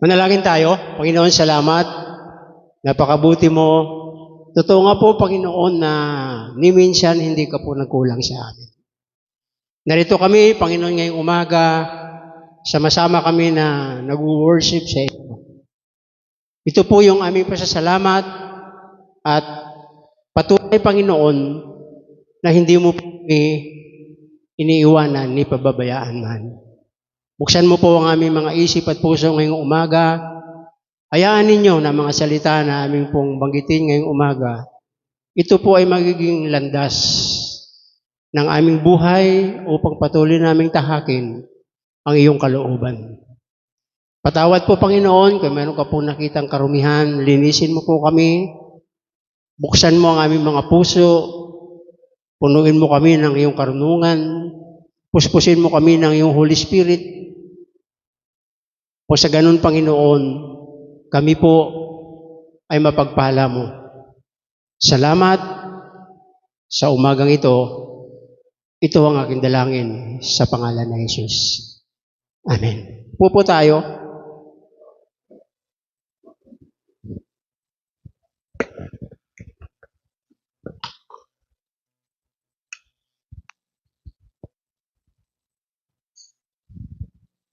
Manalangin tayo. Panginoon, salamat. Napakabuti mo. Totoo nga po, Panginoon, na ni minsan hindi ka po nagkulang sa amin. Narito kami, Panginoon, ngayong umaga, sama-sama kami na nag-worship sa iyo. Ito po yung aming pasasalamat at patuloy, Panginoon, na hindi mo po iniiwanan ni pababayaan man. Buksan mo po ang aming mga isip at puso ngayong umaga. Hayaan ninyo na mga salita na aming pong banggitin ngayong umaga, ito po ay magiging landas ng aming buhay upang patuloy naming tahakin ang iyong kalooban. Patawad po, Panginoon, kung meron ka pong nakitang karumihan, linisin mo po kami, buksan mo ang aming mga puso, punuin mo kami ng iyong karunungan, puspusin mo kami ng iyong Holy Spirit. O sa ganun, Panginoon, kami po ay mapagpala mo. Salamat sa umagang ito. Ito ang aking dalangin sa pangalan ni Jesus. Amen. Pupo tayo.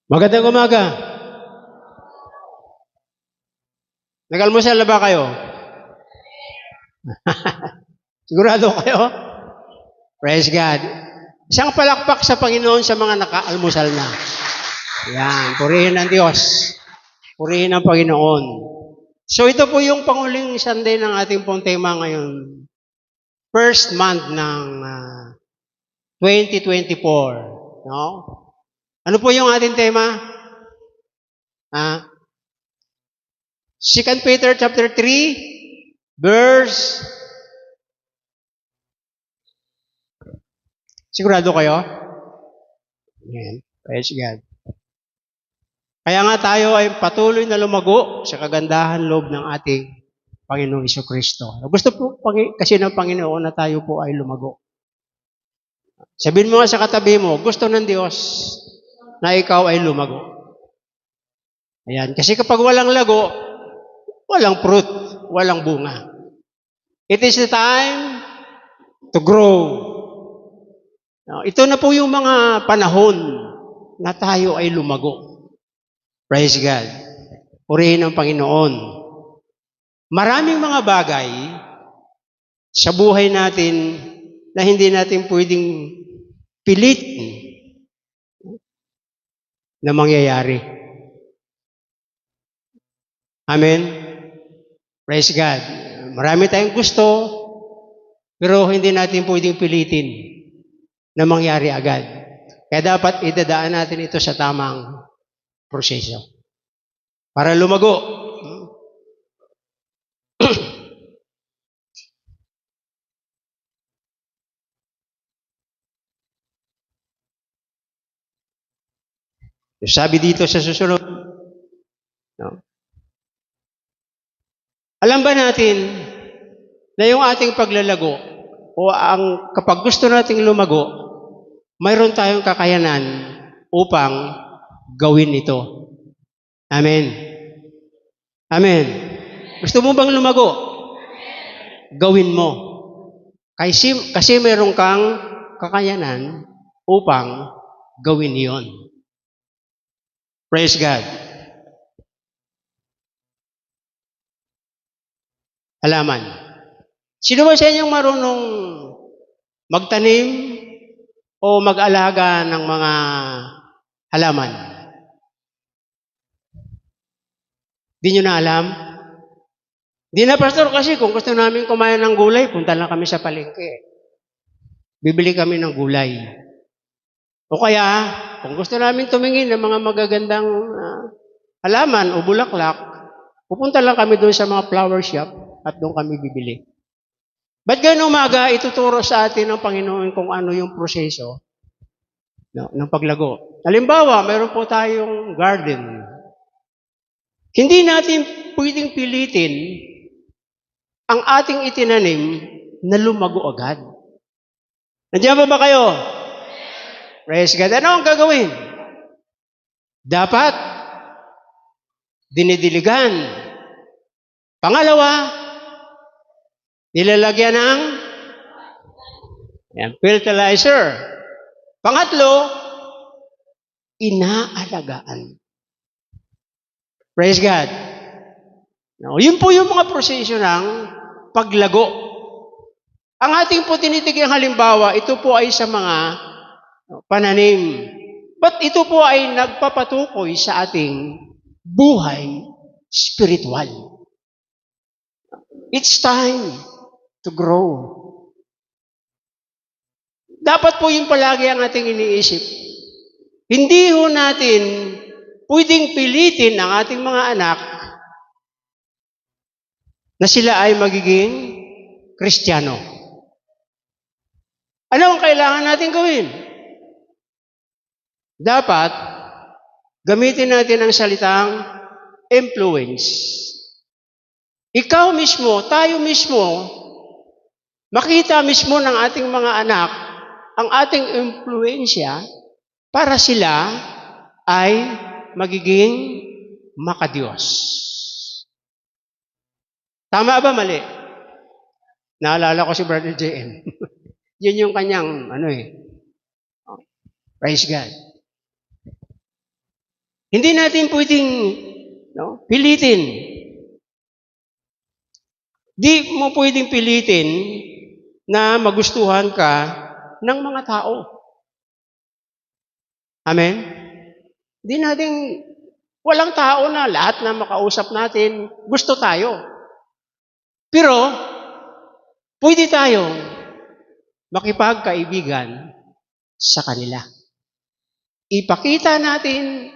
Magandang umaga. Nag-almusal na ba kayo? Sigurado kayo? Praise God. Isang palakpak sa Panginoon sa mga naka-almusal na. Yan, purihin ng Diyos. Purihin ng Panginoon. So ito po yung panguling Sunday ng ating pong tema ngayon. First month ng 2024. No? Ano po yung ating tema? 2 Peter chapter 3, verse... Sigurado kayo? Amen. Praise God. Kaya nga tayo ay patuloy na lumago sa kagandahan loob ng ating Panginoong Jesucristo. Gusto po kasi ng Panginoon na tayo po ay lumago. Sabihin mo nga sa katabi mo, gusto ng Diyos na ikaw ay lumago. Ayan. Kasi kapag walang lago, walang fruit, walang bunga. It is the time to grow. Ito na po yung mga panahon na tayo ay lumago. Praise God. Purihin ang Panginoon. Maraming mga bagay sa buhay natin na hindi natin pwedeng pilit na mangyayari. Amen? Praise God. Marami tayong gusto, pero hindi natin pwedeng pilitin na mangyari agad. Kaya dapat idadaan natin ito sa tamang proseso. Para lumago. Sabi dito sa susunod, no? Alam ba natin na yung ating paglalago o kapag gusto nating lumago, mayroon tayong kakayanan upang gawin ito. Amen. Amen. Gusto mo bang lumago? Gawin mo. Kasi mayroon kang kakayanan upang gawin iyon. Praise God. Halaman. Sino ba sa inyong marunong magtanim o mag-alaga ng mga halaman? Di nyo na alam? Di na, Pastor, kasi kung gusto namin kumain ng gulay, punta lang kami sa palengke. Bibili kami ng gulay. O kaya, kung gusto namin tumingin ng mga magagandang halaman o bulaklak, pupunta lang kami doon sa mga flower shop at doon kami bibili. Ba't ganun umaga, ituturo sa atin ng Panginoon kung ano yung proseso ng paglago. Halimbawa, mayroon po tayong garden. Hindi natin pwedeng pilitin ang ating itinanim na lumago agad. Nandiyan ba kayo? Praise God. Ano ang gagawin? Dapat dinidiligan. Pangalawa, nilalagyan ng fertilizer. Pangatlo, inaalagaan. Praise God. Now, yun po yung mga proseso ng paglago. Ang ating po tinitigyang halimbawa, ito po ay sa mga pananim. But ito po ay nagpapatukoy sa ating buhay spiritual. It's time to grow. Dapat po yung palagi ang ating iniisip. Hindi ho natin pwedeng pilitin ang ating mga anak na sila ay magiging Kristiyano. Ano ang kailangan natin gawin? Dapat gamitin natin ang salitang influence. Ikaw mismo, tayo mismo, makita mismo ng ating mga anak ang ating impluensya para sila ay magiging makadiyos. Tama ba mali? Naalala ko si Brother JM. Yun yung kanyang, praise God. Hindi natin pwedeng pilitin. Di mo pwedeng pilitin na magustuhan ka ng mga tao. Amen? Hindi natin, walang tao na lahat na makausap natin, gusto tayo. Pero, pwede tayong makipagkaibigan sa kanila. Ipakita natin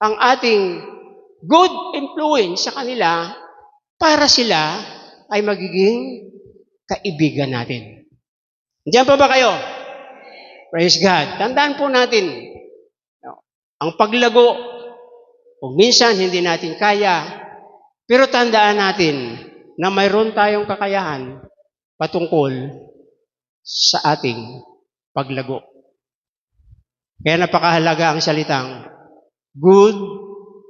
ang ating good influence sa kanila para sila ay magiging kaibigan natin. Diyan pa ba kayo? Praise God. Tandaan po natin, ang paglago, kung minsan hindi natin kaya, pero tandaan natin na mayroon tayong kakayahan patungkol sa ating paglago. Kaya napakahalaga ang salitang good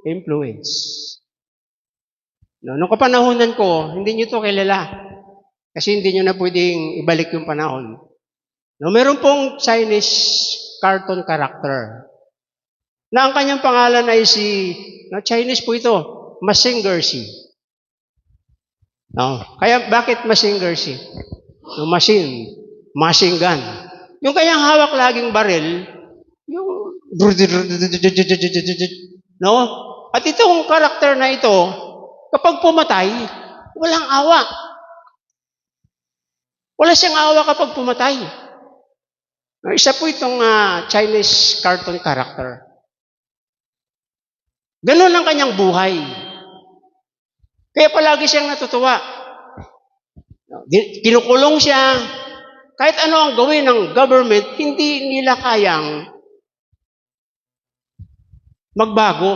influence. Noong kapanahonan ko, hindi nyo ito kilala. Kasi hindi nyo na pwedeng ibalik yung panahon. Meron pong Chinese cartoon character na ang kanyang pangalan ay Chinese po ito, Mazinger Z. Kaya bakit Mazinger Z? Machine gun. Yung kanyang hawak laging baril, yung At itong karakter na ito, kapag pumatay, walang awa. Wala siyang awa kapag pumatay. Isa po itong Chinese cartoon character. Ganun ang kanyang buhay. Kaya palagi siyang natutuwa. Kinukulong siya. Kahit ano ang gawin ng government, hindi nila kayang magbago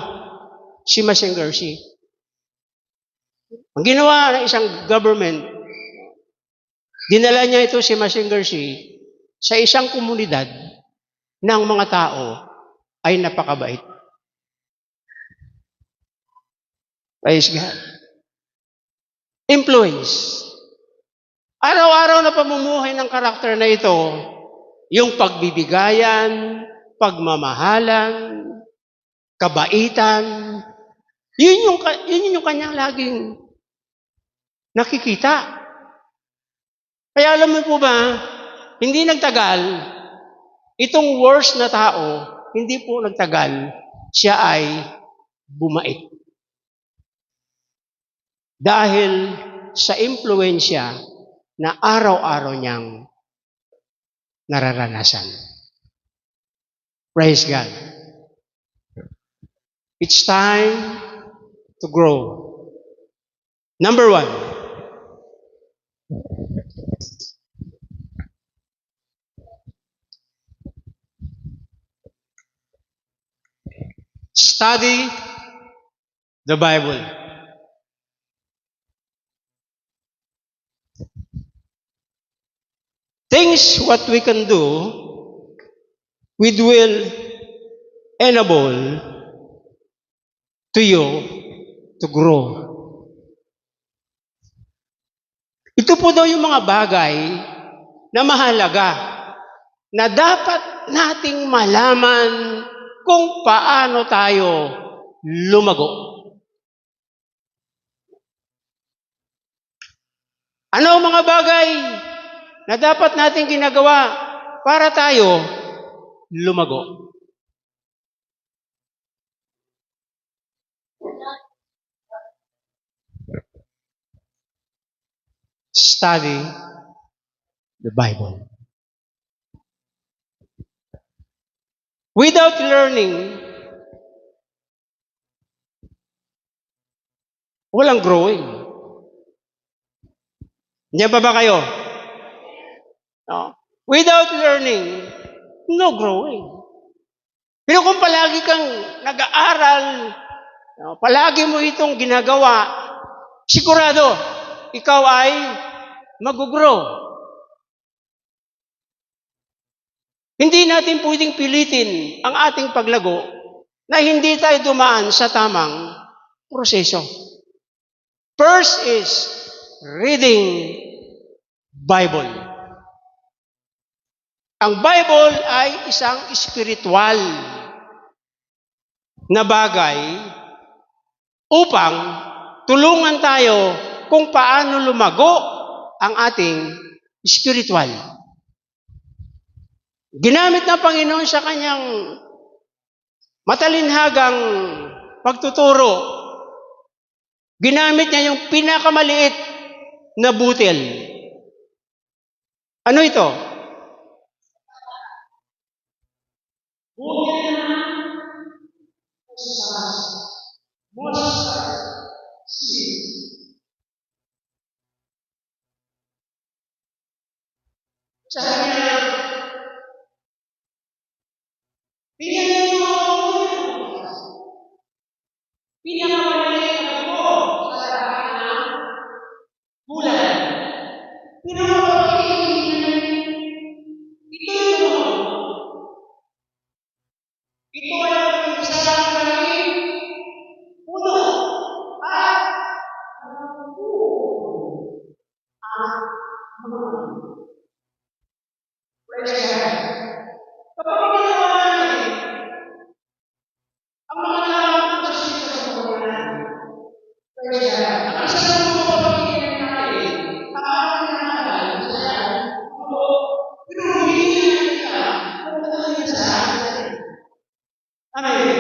si Mazinger Z. Ang ginawa ng isang government, dinala niya ito si Mazinger Z sa isang komunidad ng mga tao ay napakabait. Praise God. Influence. Araw-araw na pamumuhay ng karakter na ito, yung pagbibigayan, pagmamahalan, kabaitan, yun yung kanyang laging nakikita. Kaya alam mo po ba, hindi nagtagal, itong worst na tao, hindi po nagtagal, siya ay bumait. Dahil sa impluensya na araw-araw niyang nararanasan. Praise God. It's time to grow. Number 1. Study the Bible. Things what we can do with will enable to you to grow. Ito po daw yung mga bagay na mahalaga na dapat nating malaman kung paano tayo lumago. Ano ang mga bagay na dapat nating ginagawa para tayo lumago? Study the Bible. Without learning, walang growing. Diyan pa ba kayo? No. Without learning, no growing. Pero kung palagi kang nag-aaral, no, palagi mo itong ginagawa, sigurado, ikaw ay mag-grow. Hindi natin pwedeng pilitin ang ating paglago na hindi tayo dumaan sa tamang proseso. First is reading Bible. Ang Bible ay isang spiritual na bagay upang tulungan tayo kung paano lumago ang ating spiritual. Ginamit ng Panginoon sa kanyang matalinhagang pagtuturo. Ginamit niya yung pinakamaliit na butil. Ano ito? Butil na sabi niya, tingnan niyo ang pinakamaliit na buto sa lahat ng bulan. Pero ito ay isang malaking puno at kapag ginawa natin ang mga lamang sa buhay natin, ang isa sa mga pagpapagiging natin, ang ating nangaral, pero hindi na kita kung talagang sa atin. Amen.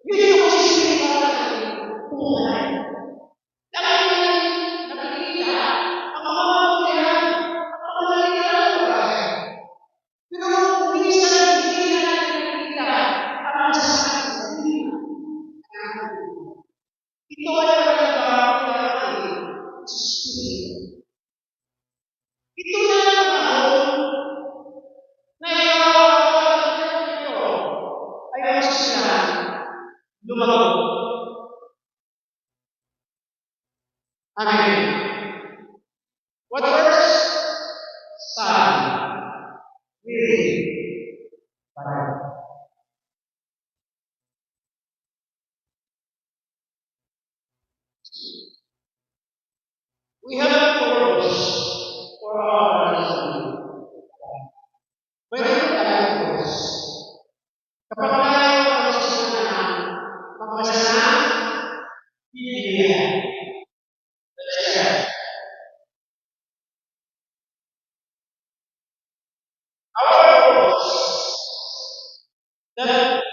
Yun yung spiritual natin buhay. Lagi natin nakikita ang mga mabulihan, ang mga naligaran ng bagay. Pero minsan hindi natin nakikita ang masasakit sa buhay. Ito ay pagkakabang ng ating spiritual. Ito na ang panahon na ikaw ay masasila lumago. Amen. What first? Study. Reading. Bible. We have a purpose for our life. Meron tayong purpose. Kapag tayo magbasa ng Biblia, our purpose that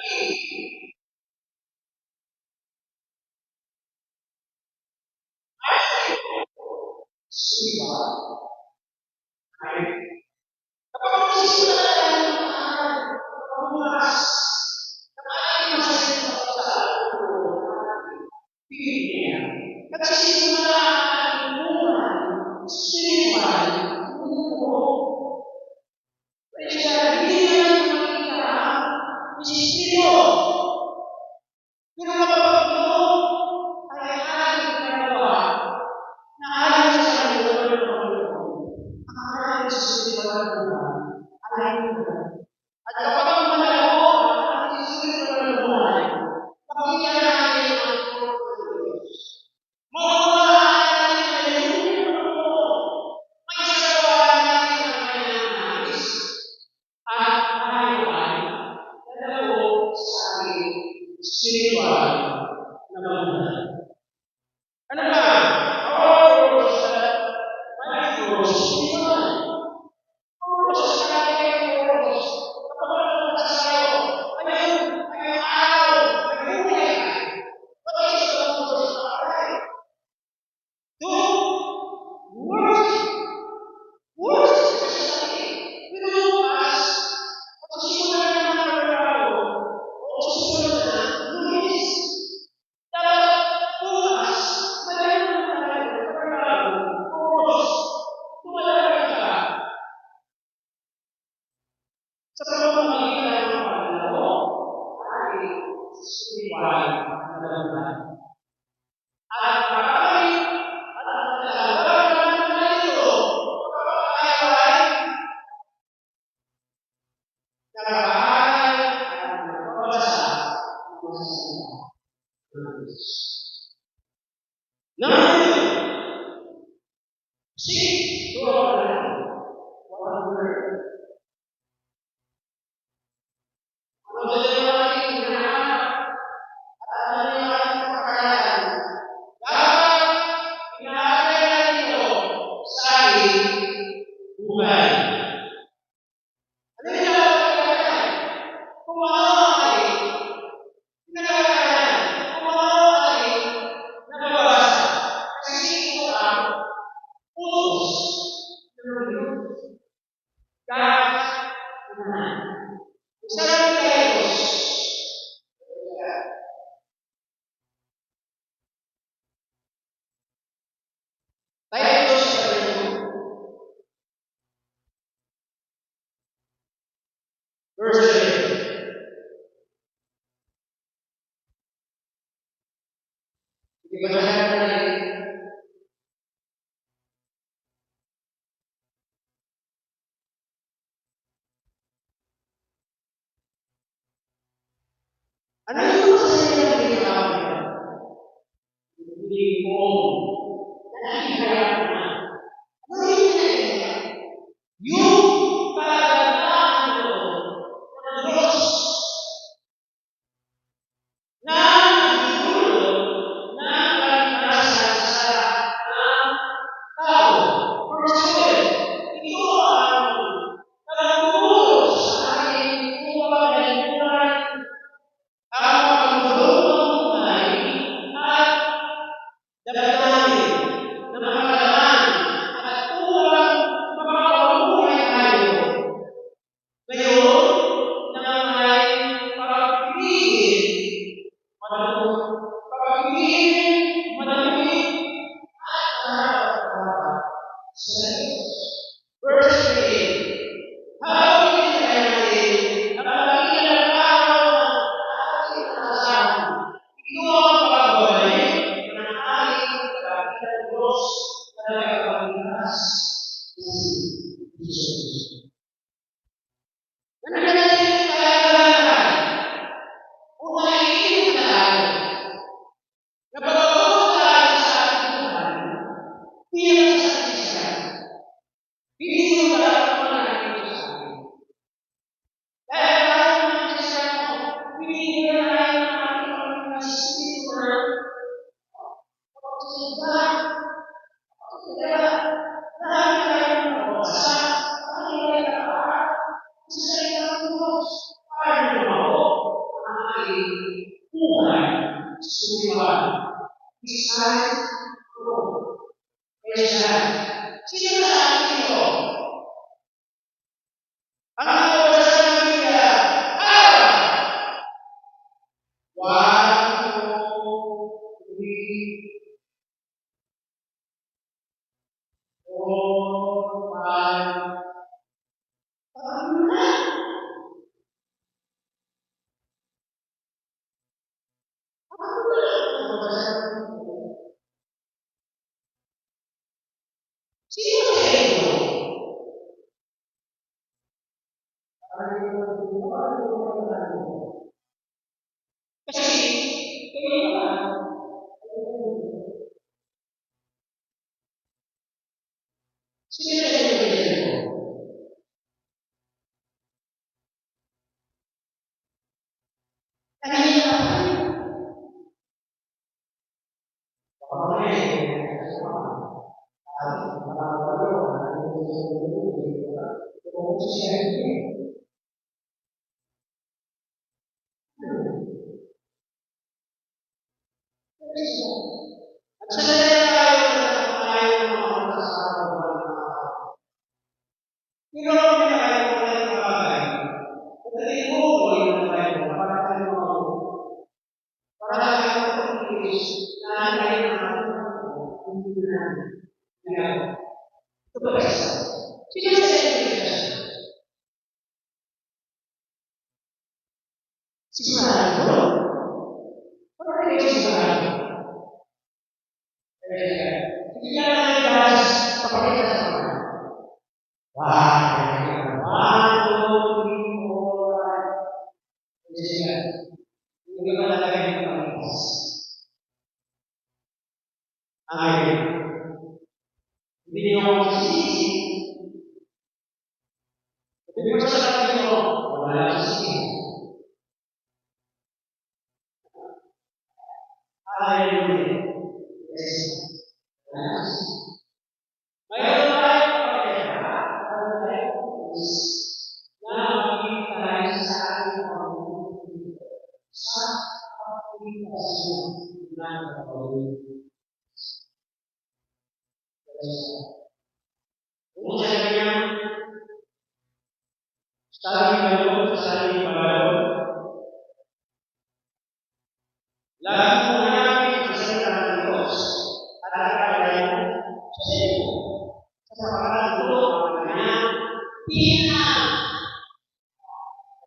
kapag nagsisimula tayo ng pagbumas ng ating masasito sa Biblia, nagsisimula ang ating buhay spiritual buo. Kaya hindi natin makikita ang Espiritu. Pero kapag ito ay ating ginagawa na ayon sa kalooban ng Panginoon, ang ating spiritual buhay ay at kapag ang malago ang ating spiritual buhay, pakita natin ang purpose spiritual na buhay. Ano ba? Our rules my rules spiritual. Rules sa kanya rules. Kapag nagpunta sa'yo, ayun araw, ay buhay. What is the rules of life? To worship. Worship is something. Pinupas, at susunod na mga pagkakaw, o susunod na lunis. Dapat bukas, malayo na tayo, pagkakaw, oros, tumalaga ka. Sa pamamagitan ng pagkakaw, ay spiritual na dalamdaman. At marami at ang nalalaman na ito, tayo ay nag-aaral at nagbabasa ng salita ng Diyos. Number 2, seek to learn one word. Ano ba yung ating hinahanap? At ano yung ating pagkakalan? Dapat pinahagay natin ito sa ating buhay. Ano yung dapat pagkakalan? Kung ano ay pinagkakalan, kung ano ay nababasa. Kasi ito ang utos ng Diyos. God's command. Isa lang tayo. Titus chapter 2, verse 11. Sige, basahin natin. Ano yung masasayan ng tao niya? Hindi ko nakikaya na. Ano yung nakikaya? Yung kagandahan ng Diyos na nagdudulot ng kaligtasan sa lahat ng tao. First, ito ang nagtutulot sa ating upang nalimutan ang pagdulot ng buhay at damdamin na makalaman at upang makapabuhay tayo. Ngayon, na may pagpipigil, madamig, at harap-harap sa Diyos. Verse 3, habang pinagay natin ang kagilang araw ng ating kasasahan, ito ang pagbabalik ng ating kagilang Diyos na nagpapalitas ng Diyos. Nananatili tayo lahat. Kung naiinig na tayo, nababago tayo sa ating buhay, bilang sa Kristiyan, hindi mo dapat mananalig sa atin. Dahil tayo ng Kristiyan, binigyan tayo ng ating Espiritu na pagkakas. Kaya, lahat tayo ng mabasa, ating nagkakaat, sa salita ng Diyos, para lumago ang ating buhay spiritual. Besides God. Praise God. Sino na ating ito? Ang nababasa ng Biblia, araw. 1, 2, 3, 4, 5. Ano na? Sino sa ito? Kasi, kayo naman, sino sa ito? Kanina naman, At sa dali tayo na tayo ng mga oras sa araw. Pero kung tayo ng mga bagay, pagdating mo ko yung tayo, para tayo para tayo mag-iis na tayo na hindi na ito ba isa? Sige sa iyo. Sigurado. Para tayo sigurado. Sige na tayo guys, papakita sa mga. One, two, three, four, five. Sige. Hindi ko talaga yung pamitas. Amen. Hindi niyo ako masisisi. Hindi ko sa sabi ko, wala lang sisi. Hallelujah. Yes. Mayroon tayo pagkakita. Na magiging tayo sa ating pamumuhay sa pagkakasyon ng pagkakasyon. Kung sabi niya, sabi balon, lagi mo hanapin ang salita ng Diyos at ikalagay mo sa iyo. Sa pagkakalo ang kanyang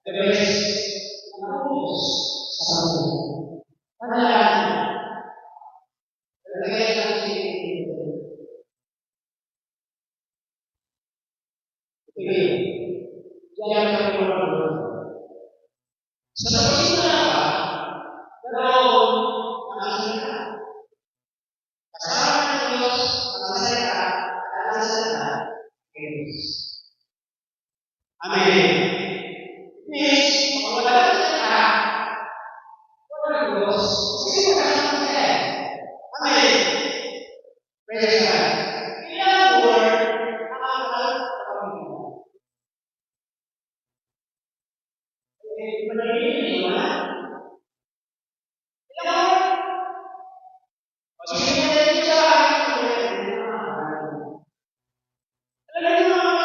the best na ubos sa mundo. Panalangin. Talagay sa sinigil. Okay. Diyan ang pagkakalo. Sa pagkakalo ka, naroon ang salita. Kasama ng Diyos ang salita at ang salita kay Diyos. Amen. Please, kung wala ka salita, wala ng Diyos, kasi wala ka salita. Amen. Praise God. Ilang word ang alam sa pamilya. Manahimik naman. Ilang word? Sige mo rin siya. Alam niyo mga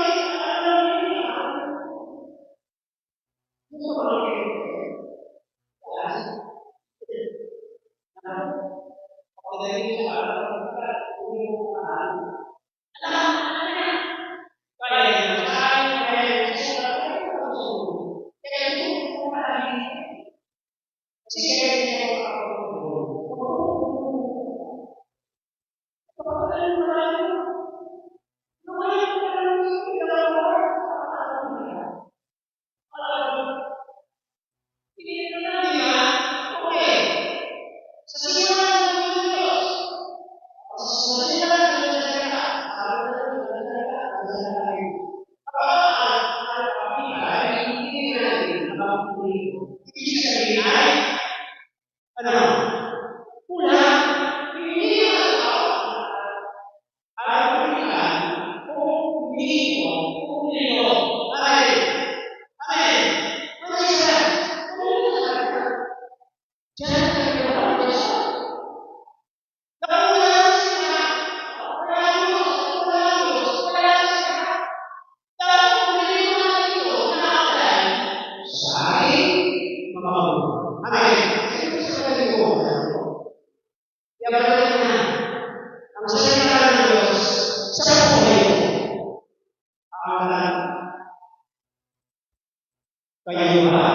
kayo ba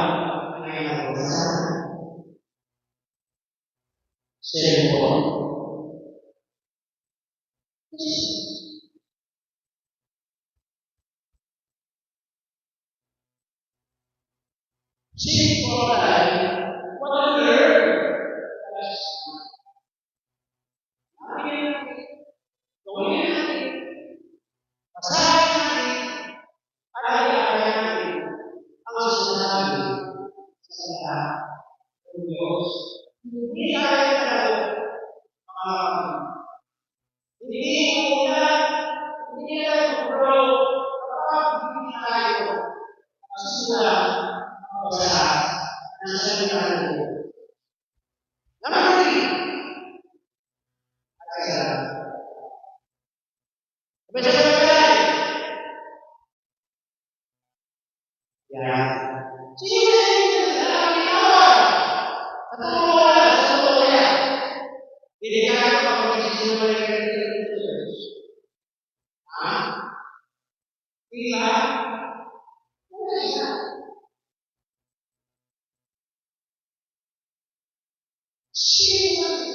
ay nabasa? Cellphone? Simple life, what on earth? Gawin natin. Basahin natin. At i-apply natin ang sinasabi sa salita ng Diyos. Hindi tayo talaga mga hindi mo lang Delikado kapag nagsisimula ka dito sa Diyos. Ha? Di ba? Sino?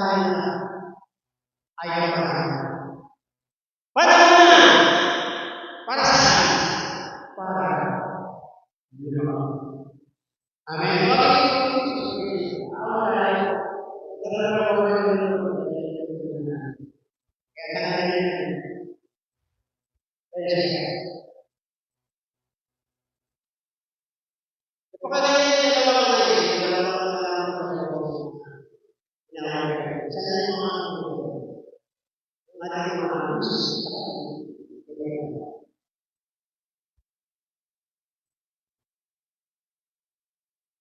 tayo na ayaw pa natin. Panahon na! Para saan? Para lumang. Amen.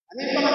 Ano yung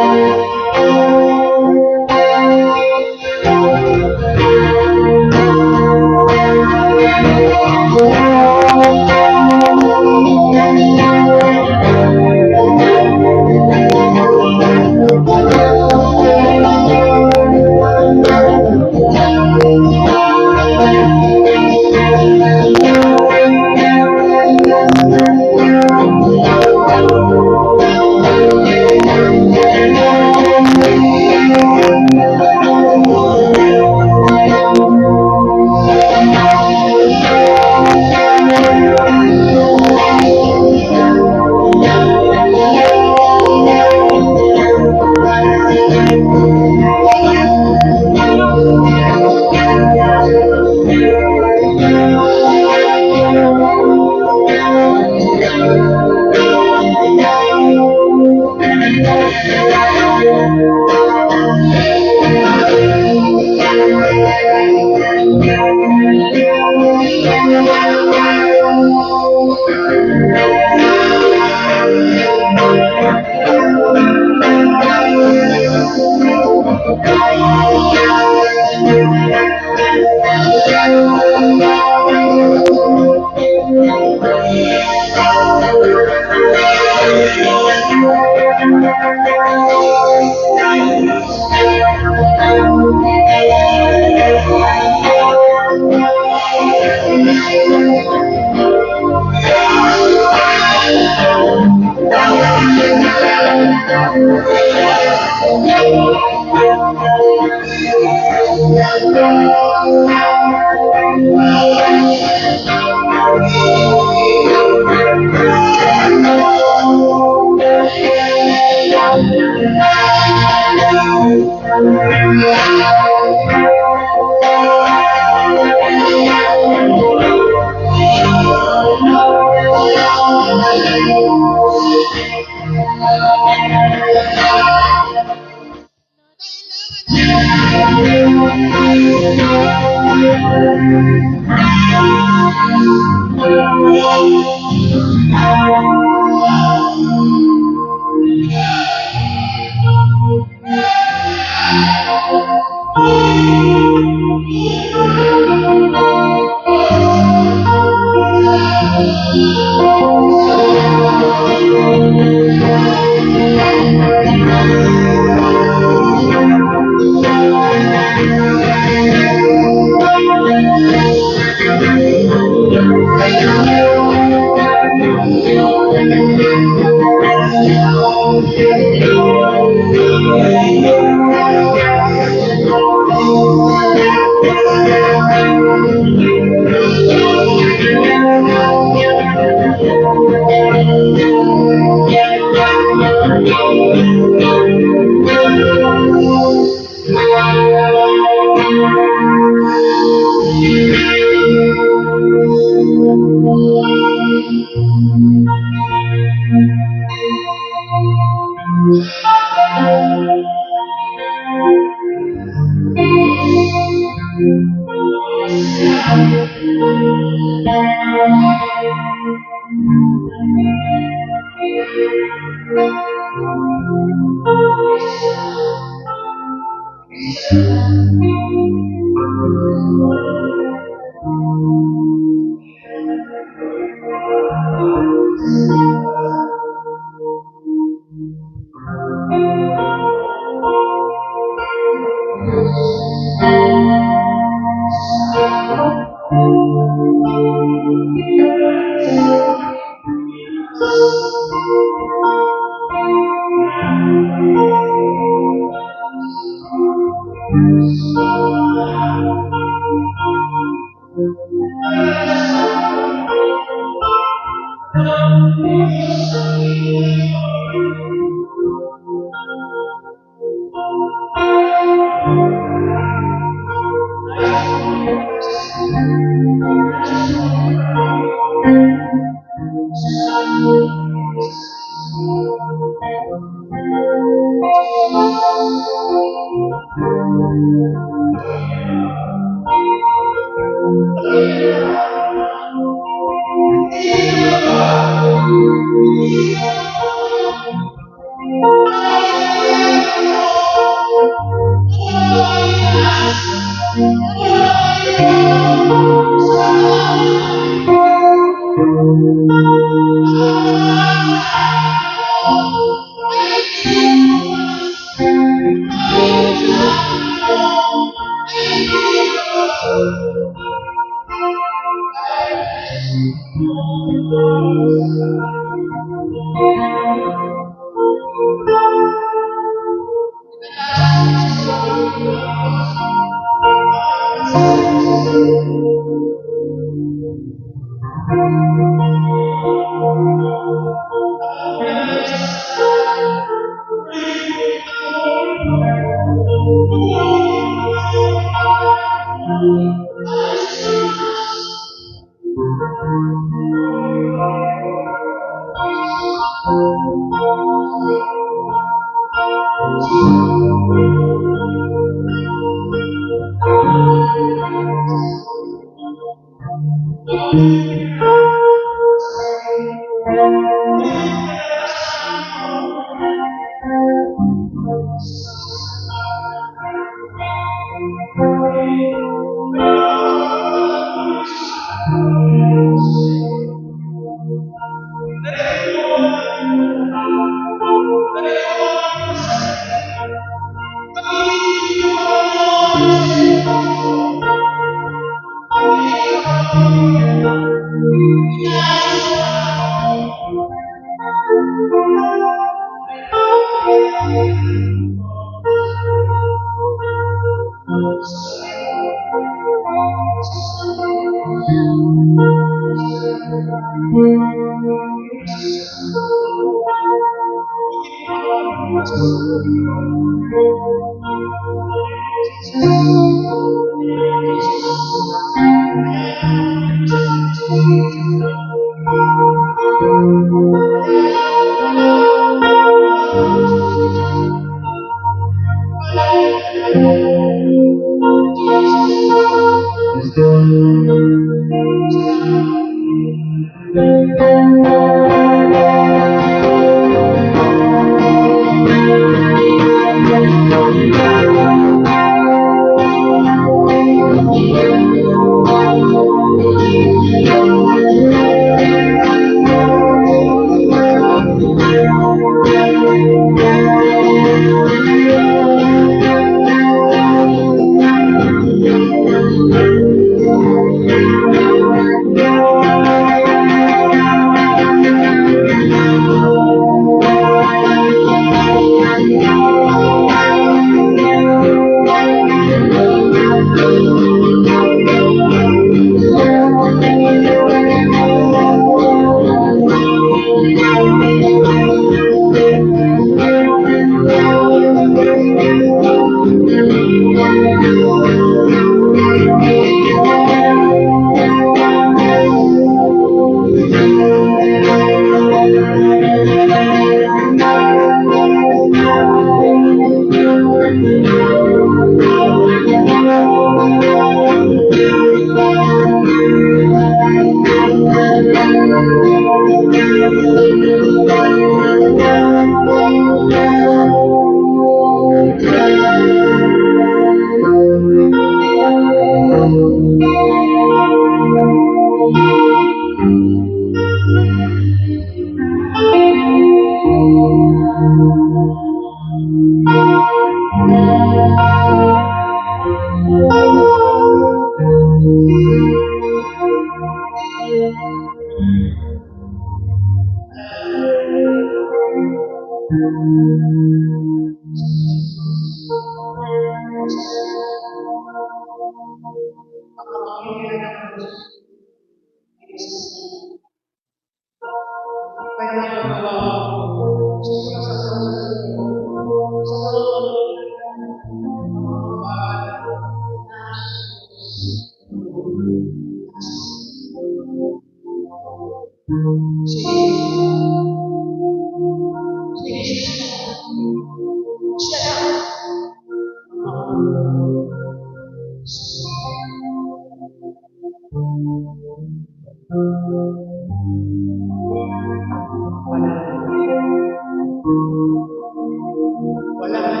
Wala na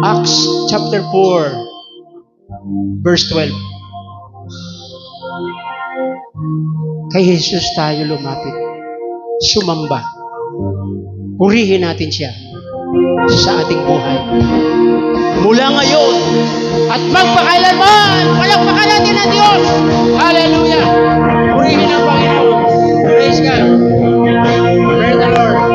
Acts chapter 4, verse 12. Kay Jesus tayo lumapit. Sumamba. Purihin natin siya sa ating buhay. Mula ngayon at magpakailanman, palakpakan natin ang Diyos. Hallelujah! Purihin ang Panginoon. Praise God. Praise the Lord.